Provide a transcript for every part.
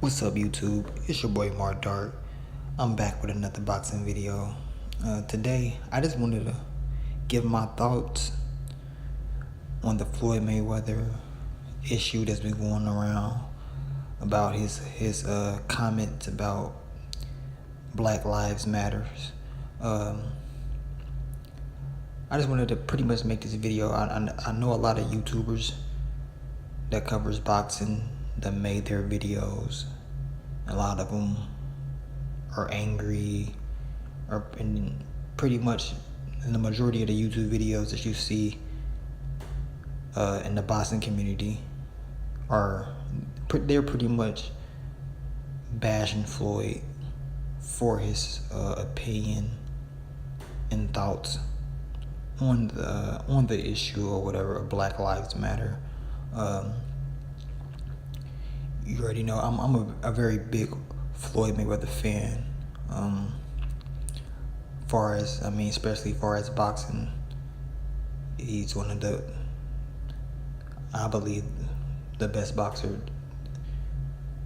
What's up, YouTube? It's your boy Mark Dark. I'm back with another boxing video. Today, I just wanted to give my thoughts on the Floyd Mayweather issue that's been going around about his comments about Black Lives Matters. I just wanted to pretty much make this video. I know a lot of YouTubers that covers boxing that made their videos. A lot of them are angry, and pretty much in the majority of the YouTube videos that you see in the boxing community they're pretty much bashing Floyd for his opinion and thoughts on the issue or whatever of Black Lives Matter. You already know I'm a very big Floyd Mayweather fan. Especially far as boxing, he's one of I believe, the best boxer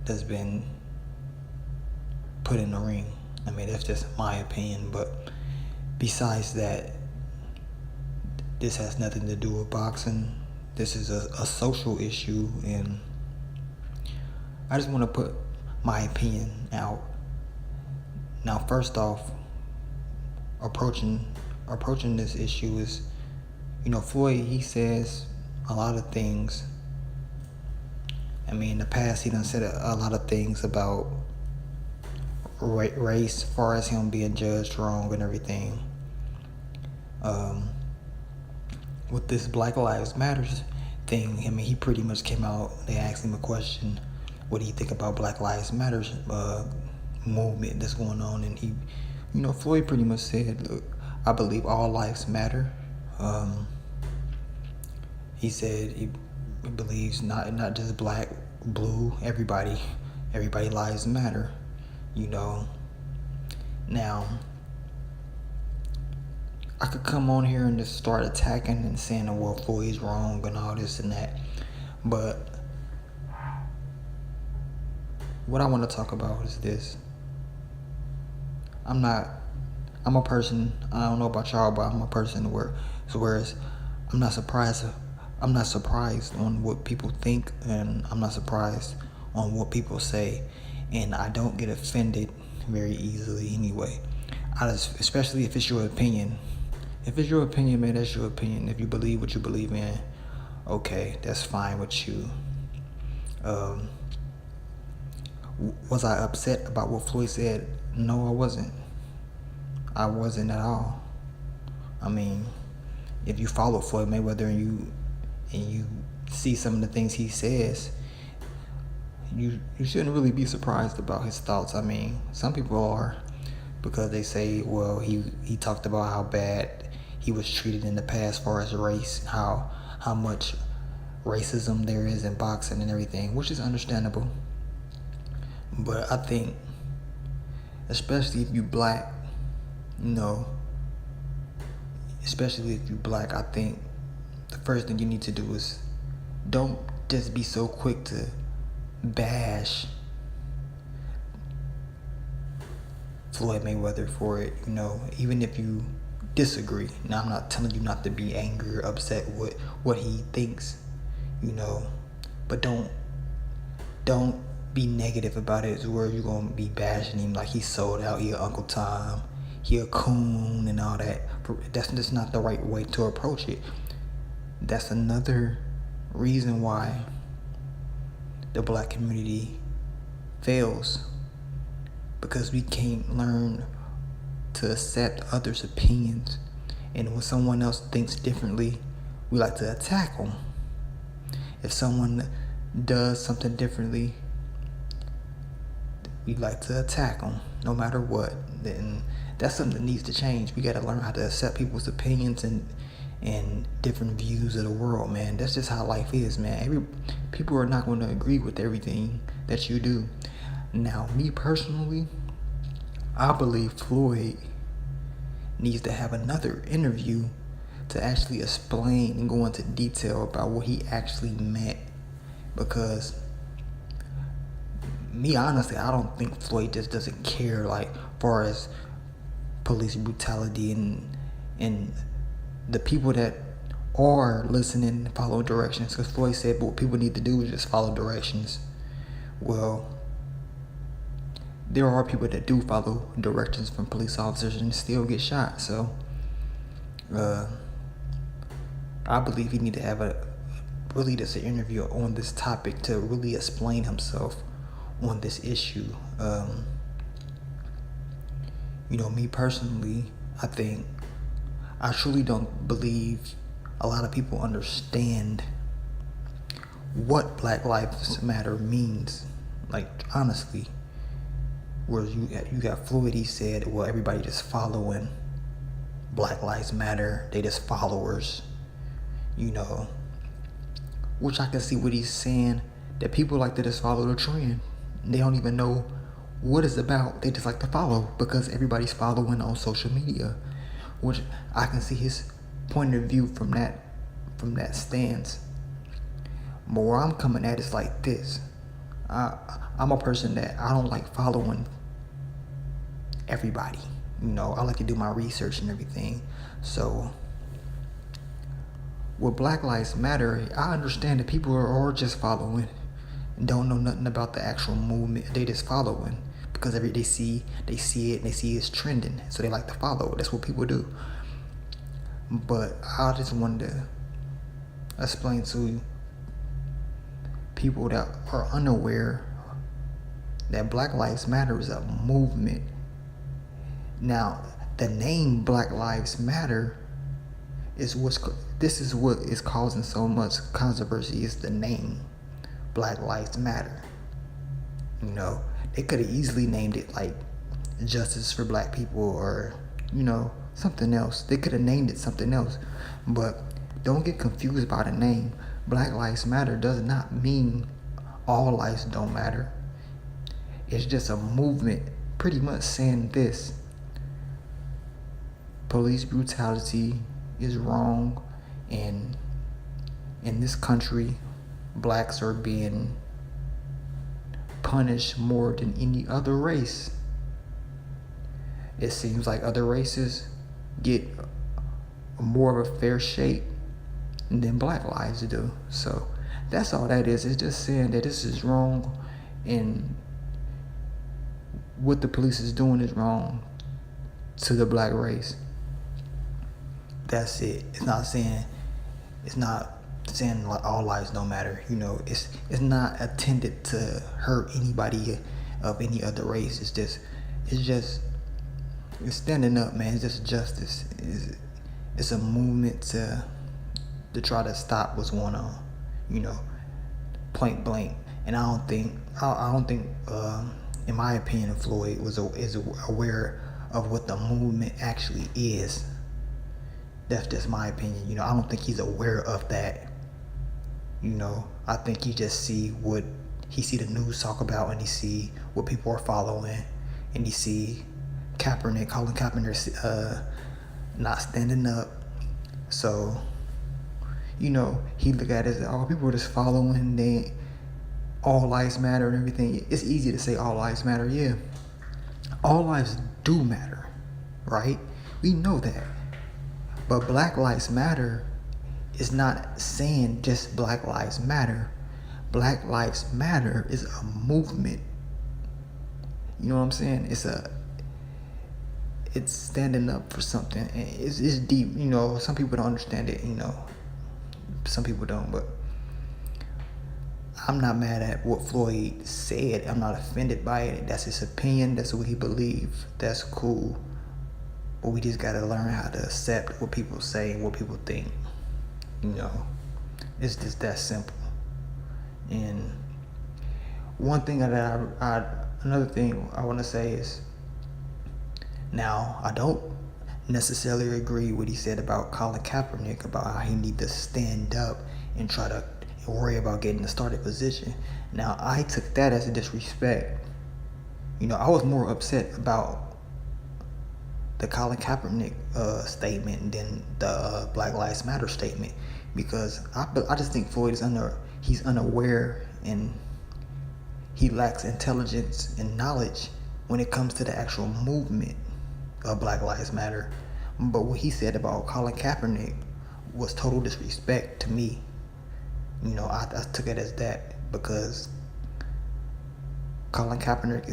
that's been put in the ring. I mean, that's just my opinion, but besides that, this has nothing to do with boxing. This is a social issue, and I just want to put my opinion out. Now, first off, approaching this issue is, Floyd, he says a lot of things. I mean, in the past, he done said a lot of things about race, as far as him being judged wrong and everything. With this Black Lives Matters thing, I mean, he pretty much came out, they asked him a question, what do you think about Black Lives Matters movement that's going on? And he, Floyd pretty much said, look, I believe all lives matter. He said he believes not just black, blue, everybody lives matter, Now, I could come on here and just start attacking and saying, well, Floyd's wrong and all this and that, but what I want to talk about is this. I'm a person, I don't know about y'all, but I'm a person whereas I'm not surprised on what people think, and I'm not surprised on what people say, and I don't get offended very easily anyway. Especially if it's your opinion. If it's your opinion, man, that's your opinion. If you believe what you believe in, okay, that's fine with you. Was I upset about what Floyd said? No, I wasn't. I wasn't at all. I mean, if you follow Floyd Mayweather and you see some of the things he says, you shouldn't really be surprised about his thoughts. I mean, some people are, because they say, well, he talked about how bad he was treated in the past as far as race, how much racism there is in boxing and everything, which is understandable. But I think, especially if you black, I think the first thing you need to do is don't just be so quick to bash Floyd Mayweather for it, even if you disagree. Now, I'm not telling you not to be angry or upset with what he thinks, but don't be negative about it to where you're gonna be bashing him like he's sold out, he Uncle Tom, he a coon and all that. That's just not the right way to approach it. That's another reason why the black community fails, because we can't learn to accept others' opinions, and when someone else thinks differently, we like to attack them. If someone does something differently, we like to attack them no matter what. Then that's something that needs to change. We got to learn how to accept people's opinions and different views of the world, man. That's just how life is, man. People are not going to agree with everything that you do. Now, me personally, I believe Floyd needs to have another interview to actually explain and go into detail about what he actually meant, because me honestly, I don't think Floyd just doesn't care, like, far as police brutality and the people that are listening and follow directions. Because Floyd said what people need to do is just follow directions. Well, there are people that do follow directions from police officers and still get shot. So I believe he need to have just an interview on this topic to really explain himself on this issue. Me personally, I truly don't believe a lot of people understand what Black Lives Matter means. Like, honestly, where you got Floyd, he said, well, everybody just following Black Lives Matter, they just followers, which I can see what he's saying, that people like to just follow the trend. They don't even know what it's about. They just like to follow because everybody's following on social media, which I can see his point of view from that stance. But where I'm coming at is like this. I'm a person that I don't like following everybody. I like to do my research and everything. So with Black Lives Matter, I understand that people are just following and don't know nothing about the actual movement. They just following because they see it and they see it's trending, so they like to follow. That's what people do. But I just wanted to explain to people that are unaware that Black Lives Matter is a movement. Now, the name Black Lives Matter is what is causing so much controversy, is the name Black Lives Matter. They could have easily named it like Justice for Black People or something else. They could have named it something else. But don't get confused by the name. Black Lives Matter does not mean all lives don't matter. It's just a movement pretty much saying this: police brutality is wrong, and in this country, blacks are being punished more than any other race. It seems like other races get more of a fair shake than Black lives do. So that's all that is. It's just saying that this is wrong, and what the police is doing is wrong to the black race. That's it. It's not saying like all lives don't matter. It's not intended to hurt anybody of any other race. It's standing up, man. It's just justice. It's a movement to try to stop what's going on. Point blank. And I don't think in my opinion, Floyd is aware of what the movement actually is. That's just my opinion. I don't think he's aware of that. I think he just see the news talk about, and he see what people are following, and he see Colin Kaepernick not standing up. So, he look at it as, oh, people are just following, they all lives matter and everything. It's easy to say all lives matter, yeah. All lives do matter, right? We know that. But Black Lives Matter is not saying just Black Lives Matter. Black Lives Matter is a movement. You know what I'm saying? It's standing up for something. It's deep. Some people don't understand it. Some people don't. But I'm not mad at what Floyd said. I'm not offended by it. That's his opinion. That's what he believes. That's cool. But we just gotta learn how to accept what people say and what people think. It's just that simple. And another thing I want to say is, now I don't necessarily agree with what he said about Colin Kaepernick, about how he need to stand up and try to worry about getting the starting position. Now, I took that as a disrespect. I was more upset about the Colin Kaepernick statement than the Black Lives Matter statement, because I just think Floyd is he's unaware, and he lacks intelligence and knowledge when it comes to the actual movement of Black Lives Matter. But what he said about Colin Kaepernick was total disrespect to me. I took it as that, because Colin Kaepernick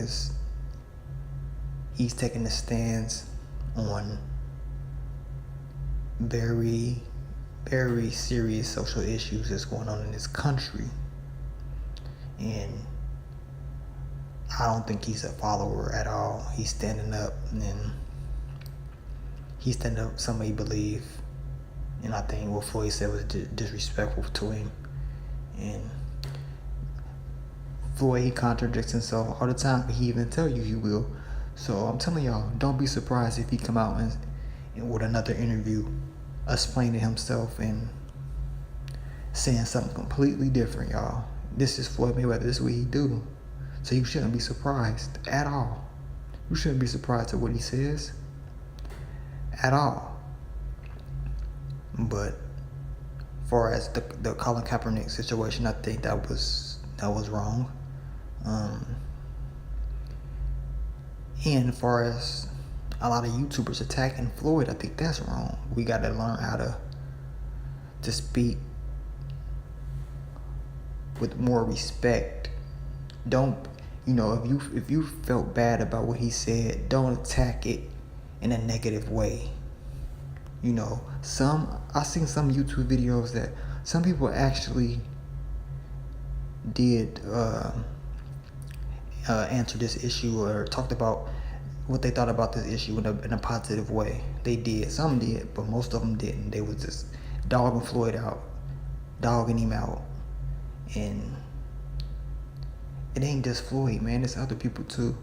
he's taking a stance on very, very serious social issues that's going on in this country. And I don't think he's a follower at all. He's standing up, and he's standing up for somebody he believes. And I think what Floyd said was disrespectful to him. And Floyd, he contradicts himself all the time, but he even tell you he will. So I'm telling y'all, don't be surprised if he come out and with another interview explaining himself and saying something completely different, y'all. This is Floyd Mayweather. This is what he do. So you shouldn't be surprised at all. You shouldn't be surprised at what he says at all. But as far as the Colin Kaepernick situation, I think that was wrong. And as far as a lot of YouTubers attacking Floyd, I think that's wrong. We got to learn how to speak with more respect. Don't, if you felt bad about what he said, don't attack it in a negative way. I've seen some YouTube videos that some people actually did answer this issue or talked about what they thought about this issue in a positive way. They did. Some did, but most of them didn't. They was just dogging Floyd out, dogging him out. And it ain't just Floyd, man. There's other people too.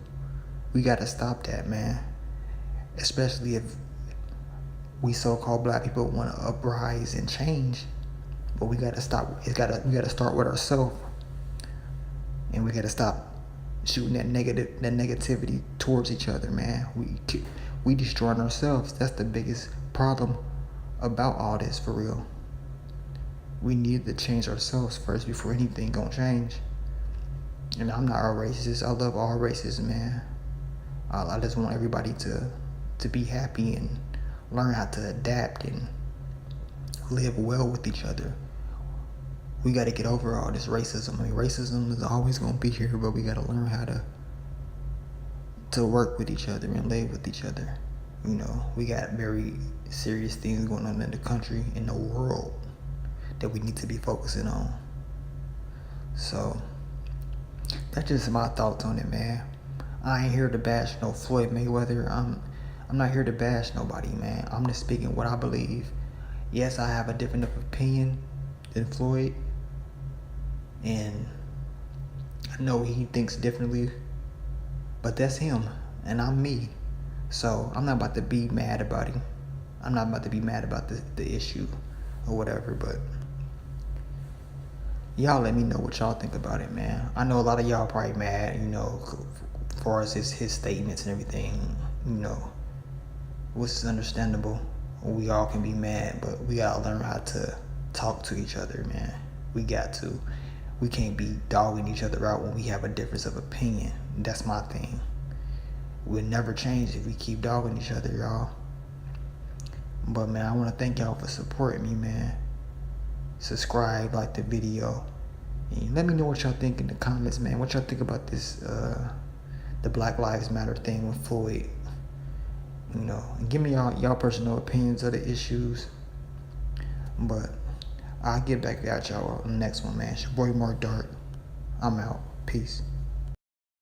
We gotta stop that, man. Especially if we so-called black people want to uprise and change. But we gotta stop. We gotta start with ourselves, and we gotta stop shooting that negativity towards each other, man. We destroying ourselves. That's the biggest problem about all this, for real. We need to change ourselves first before anything gonna change. And I'm not a racist. I love all races, man. I just want everybody to be happy and learn how to adapt and live well with each other. We got to get over all this racism. Racism is always going to be here, but we got to learn how to work with each other and live with each other. We got very serious things going on in the country, in the world, that we need to be focusing on. So that's just my thoughts on it, man. I ain't here to bash no Floyd Mayweather. I'm not here to bash nobody, man. I'm just speaking what I believe. Yes, I have a different opinion than Floyd, and I know he thinks differently, but that's him, and I'm me. So I'm not about to be mad about him. I'm not about to be mad about the issue or whatever, but y'all let me know what y'all think about it, man. I know a lot of y'all probably mad, as far as his statements and everything, which is understandable. We all can be mad, but we gotta learn how to talk to each other, man. We got to. We can't be dogging each other out when we have a difference of opinion. That's my thing. We'll never change if we keep dogging each other, y'all. But man, I want to thank y'all for supporting me, man. Subscribe, like the video, and let me know what y'all think in the comments, man. What y'all think about this, the Black Lives Matter thing with Floyd? And give me y'all personal opinions of the issues. But I'll get back at y'all on the next one, man. It's your boy Mark Dart. I'm out. Peace.